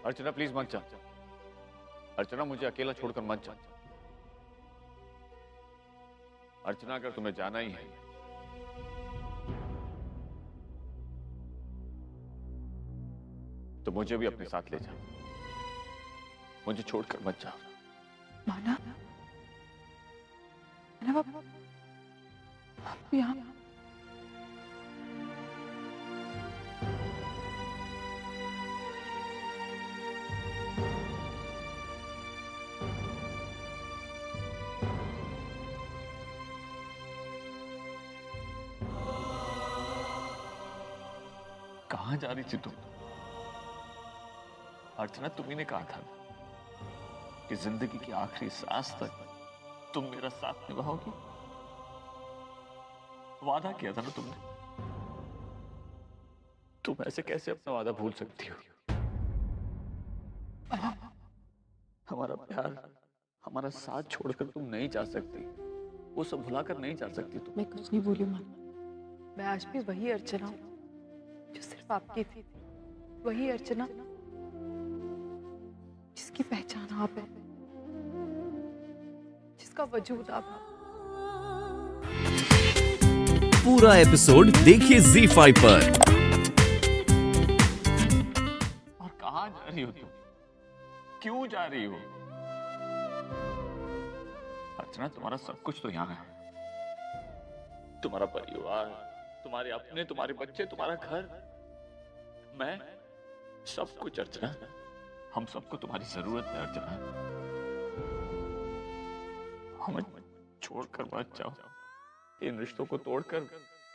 अर्चना please मत जा। अर्चना मुझे अकेला छोड़कर मत जा। अर्चना अगर तुम्हें जाना ही है तो मुझे भी अपने साथ ले जा। मुझे छोड़कर मत जा। माना, आप यहाँ कहां जा रही थी तुम? अर्चना, तुम्ही ने कहा था कि जिंदगी की आखिरी सांस तक तुम मेरा साथ निभाओगी। वादा किया था ना तुमने। तुम ऐसे कैसे अपना वादा भूल सकती हो? हमारा प्यार, हमारा साथ छोड़कर तुम नहीं जा सकती। वो सब भुलाकर नहीं जा सकती तुम। मैं कुछ नहीं बोली माना। मैं आज भी वही अर्चना हूँ जो सिर्फ आपकी थी। वही अर्चना जिसकी पहचान आप है, जिसका वजूद आप है। पूरा एपिसोड देखिए ZEE5 पर। और कहां जा रही हो तुम? क्यों जा रही हो? अर्चना, तुम्हारा सब कुछ तो यहाँ है। तुम्हारा परिवार, तुम्हारे अपने, तुम्हारे बच्चे, तुम्हारा घर, मैं, सब कुछ। अर्चना, हम सबको तुम्हारी जरूरत है। अर्चना, हमें छोड़कर मत जाओ। इन रिश्तों को तोड़कर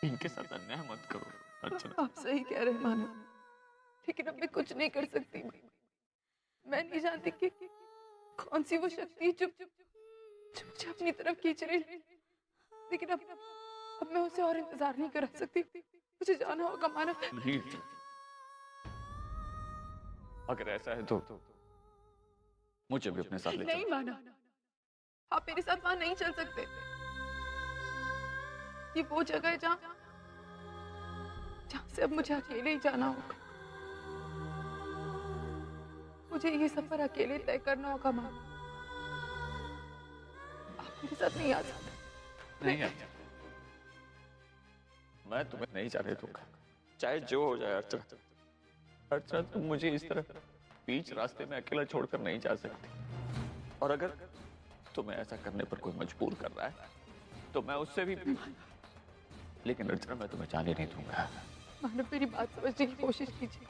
इनके साथ अन्याय मत करो। अर्चना, आप सही कह रहे हैं मानव, लेकिन अब मैं कुछ नहीं कर सकती। मैं नहीं जानती कि कौन सी वो शक्ति जो मुझे अपनी तरफ खींच रही है, लेकिन अब मैं उसे और इंतजार नहीं कर सकती। मुझे जाना होगा मानव। नहीं, अगर ऐसा है तो मुझे भी अपने साथ ले नहीं चलो। मानव, आप मेरे साथ वहां नहीं चल सकते। ये वो जगह है जहां से अब मुझे अकेले ही जाना होगा। मुझे ये सफर अकेले तय करना होगा मानव। आप मेरे साथ नहीं आ सकते। नहीं अर्चना, मैं तुम्हें नहीं जाने दूंगा, चाहे जो हो जाए। अर्चना, अर्चना, तुम मुझे इस तरह बीच रास्ते में अकेला छोड़कर नहीं जा सकती। और अगर तुम्हें ऐसा करने पर कोई मजबूर कर रहा है तो मैं उससे भी। लेकिन अर्चना, मैं तुम्हें जाने नहीं दूंगा। मानव, मेरी बात समझने की कोशिश कीजिए।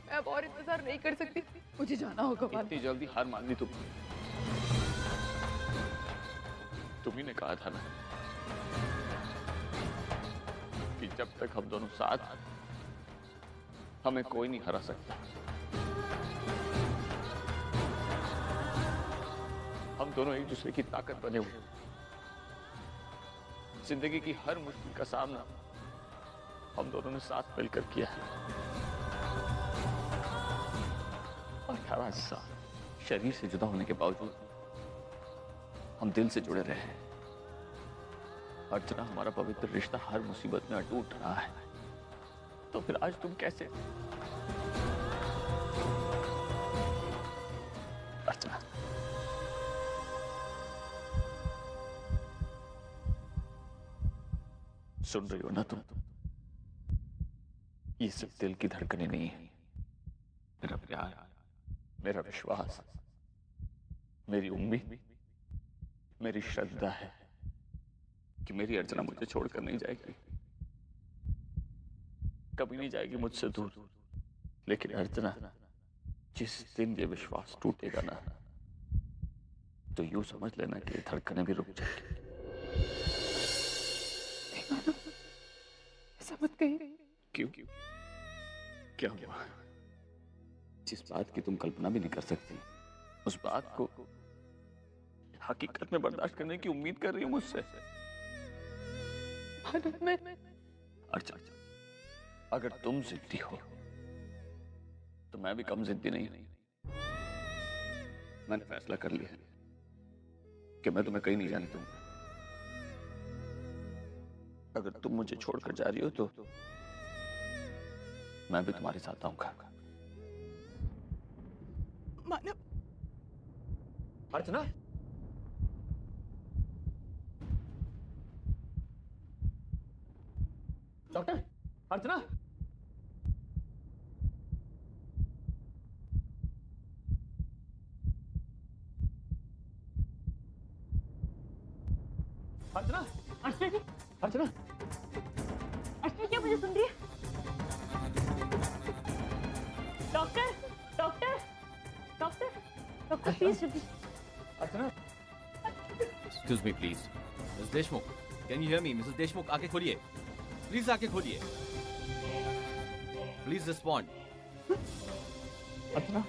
मैं अब और इंतजार नहीं कर सकती। मुझे जाना होगा मानव। इतनी जल्दी हार मान ली तुम? तुम्ही ने कहा था ना कि जब तक हम दोनों साथ, हमें कोई नहीं हरा सकता। हम दोनों एक दूसरे की ताकत बने हुए। जिंदगी की हर मुश्किल का सामना हम दोनों ने साथ मिलकर किया है। और 18 साल शरीर से जुदा होने के बावजूद हम दिल से जुड़े रहे हैं। अर्चना, हमारा पवित्र रिश्ता हर मुसीबत में अटूट रहा है। तो फिर आज तुम कैसे? अर्चना, सुन रही हो ना तुम? ये सिर्फ दिल की धड़कनें नहीं है। मेरा प्यार, मेरा विश्वास, मेरी उम्मीद, मेरी श्रद्धा है कि मेरी अर्चना मुझे छोड़कर नहीं जाएगी, कभी नहीं जाएगी मुझसे दूर। लेकिन अर्चना, जिस दिन ये विश्वास टूटेगा ना, तो यूं समझ लेना कि धड़कनें भी रुक जाएगी। ऐसा मत कहिए। क्यों? क्या हुआ? जिस बात की तुम कल्पना भी नहीं कर सकती, उस बात को हकीकत में बर्दाश्त करने की उम्मीद कर रही हो मुझसे? अच्छा, अगर तुम जिद्दी हो तो मैं भी कम जिद्दी नहीं। मैंने फैसला कर लिया है कि मैं तुम्हें कहीं नहीं जाने दूंगा। अगर तुम मुझे छोड़कर जा रही हो तो मैं भी तुम्हारे साथ आऊंगा। अर्चना, डॉक्टर, अर्चना, अर्चना, अर्चना जी, अर्चना, अर्चना क्या मुझे सुन रही है? Doctor, doctor, doctor, doctor please जल्दी। Archana, excuse me please, miss Deshmukh, can you hear me? Mrs Deshmukh, आके खोलिए प्लीज, आके खोलिए please, respond. Archana,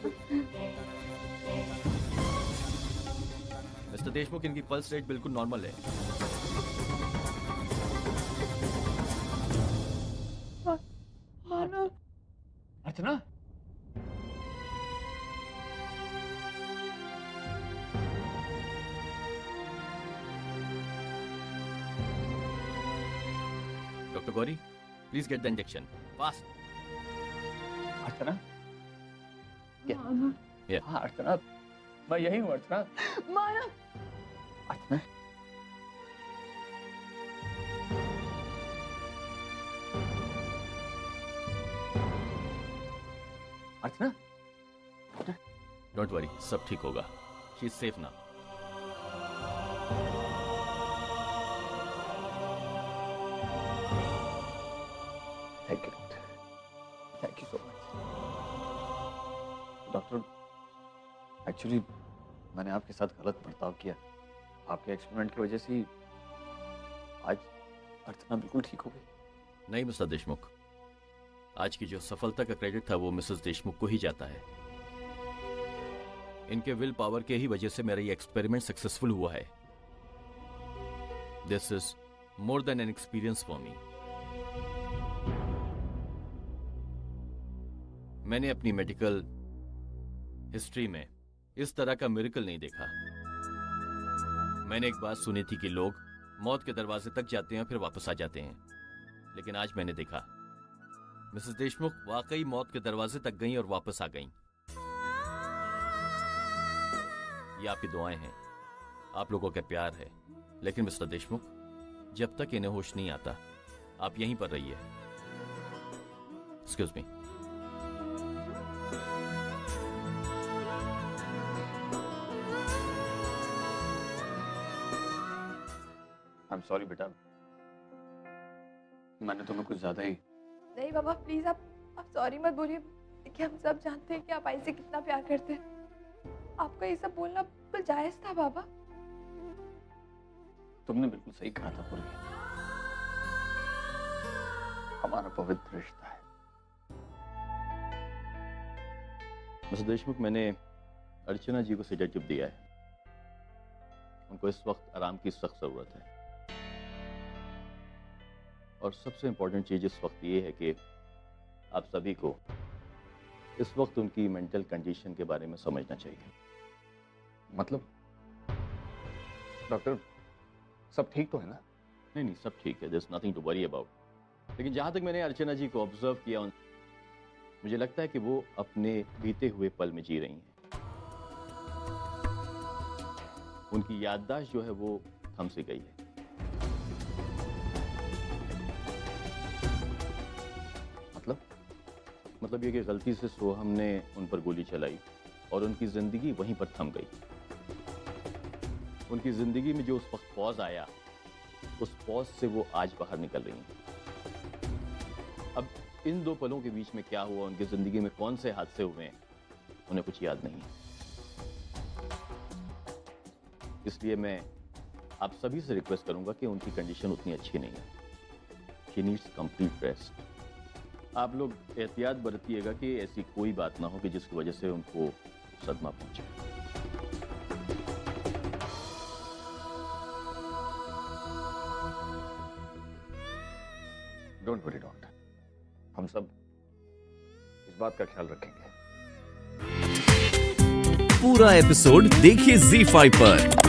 mister Deshmukh, इनकी पल्स रेट बिल्कुल नॉर्मल है। Manav, Archana, doctor Gauri, please get the injection fast. Archana, Manav, हाँ अर्चना, मैं यही हूँ अर्चना, मानव, अर्चना, अर्चना, डोंट वरी, सब ठीक होगा, she is safe now. Thank you doctor, thank you so much. Doctor, actually मैंने आपके साथ गलत बर्ताव किया। आपके एक्सपेरिमेंट की वजह से ही आज अर्चना बिल्कुल ठीक हो गई। नहीं मिस्टर देशमुख, आज की जो सफलता का क्रेडिट था वो मिसेस देशमुख को ही जाता है। इनके विल पावर के ही वजह से मेरा ये एक्सपेरिमेंट सक्सेसफुल हुआ है। This is more than an experience for me. मैंने अपनी मेडिकल हिस्ट्री में इस तरह का मिरेकल नहीं देखा। मैंने एक बात सुनी थी कि लोग मौत के दरवाजे तक जाते हैं फिर वापस आ जाते हैं, लेकिन आज मैंने देखा मिसेस देशमुख वाकई मौत के दरवाजे तक गईं और वापस आ गईं। ये आपकी दुआएं हैं, आप लोगों का प्यार है, लेकिन मिस्टर देशमुख, जब तक इन्हें होश नहीं आता आप यहीं पर रहिए। Excuse me. I am sorry बेटा, मैंने तुम्हें कुछ ज्यादा ही। नहीं बाबा प्लीज, आप सॉरी मत बोलिए। देखिए हम सब जानते हैं कि आप आई से कितना प्यार करते हैं। आपका ये सब बोलना बिल्कुल जायज था बाबा। तुमने बिल्कुल सही कहा था पूर्वी, हमारा पवित्र रिश्ता है। मिस्टर देशमुख, मैंने अर्चना जी को सेडेटिव दिया है। उनको इस वक्त आराम की सख्त जरूरत है, और सबसे इंपॉर्टेंट चीज इस वक्त ये है कि आप सभी को इस वक्त उनकी मेंटल कंडीशन के बारे में समझना चाहिए। मतलब डॉक्टर, सब ठीक तो है ना? नहीं नहीं, सब ठीक है, there is nothing to worry about. लेकिन जहां तक मैंने अर्चना जी को ऑब्जर्व किया, मुझे लगता है कि वो अपने बीते हुए पल में जी रही हैं। उनकी याददाश्त जो है वो थम सी गई है। मतलब ये कि गलती से सोहम ने उन पर गोली चलाई और उनकी जिंदगी वहीं पर थम गई। उनकी जिंदगी में जो उस वक्त पॉज आया, उस पॉज से वो आज बाहर निकल रही हैं। अब इन दो पलों के बीच में क्या हुआ, उनकी जिंदगी में कौन से हादसे हुए हैं, उन्हें कुछ याद नहीं है। इसलिए मैं आप सभी से रिक्वेस्ट करूंगा कि उनकी कंडीशन उतनी अच्छी नहीं है। She needs complete rest. आप लोग एहतियात बरतिएगा कि ऐसी कोई बात ना हो कि जिसकी वजह से उनको सदमा पहुंचे। डोंट वरी डॉक्टर, हम सब इस बात का ख्याल रखेंगे। पूरा एपिसोड देखिए ZEE5 पर।